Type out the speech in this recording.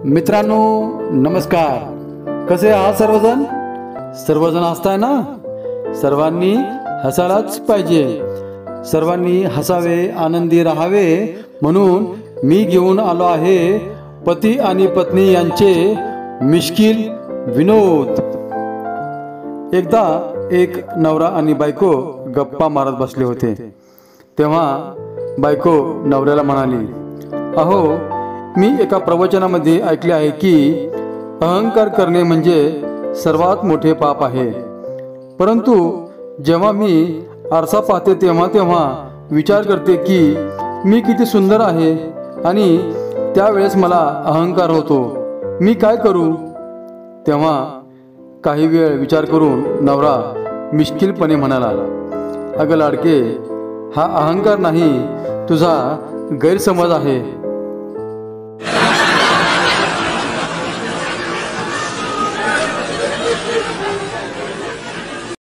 मित्रांनो नमस्कार. कसे आहात सर्वजण? सर्वजण हसताय ना? सर्वांनी हसायलाच पाहिजे. सर्वांनी हसावे, आनंदी राहावे म्हणून मी घेऊन आलो आहे पती आणि पत्नी यांचे मिश्किल विनोद. एकदा एक नवरा आणि बायको गप्पा मारत बसले होते. तेव्हा बायको नवऱ्याला म्हणाली, अहो, मी एका प्रवचनामध्ये ऐकले आहे की अहंकार करणे म्हणजे सर्वात मोठे पाप आहे. परंतु जेव्हा मी आरसा पाहते तेव्हा तेव्हा विचार करते की मी किती सुंदर आहे आणि त्यावेळेस मला अहंकार होतो. मी काय करू? तेव्हा काही वेळ विचार करून नवरा मिश्किलपणे म्हणाला, अगं लाडके, हा अहंकार नाही, तुझा गैरसमज आहे.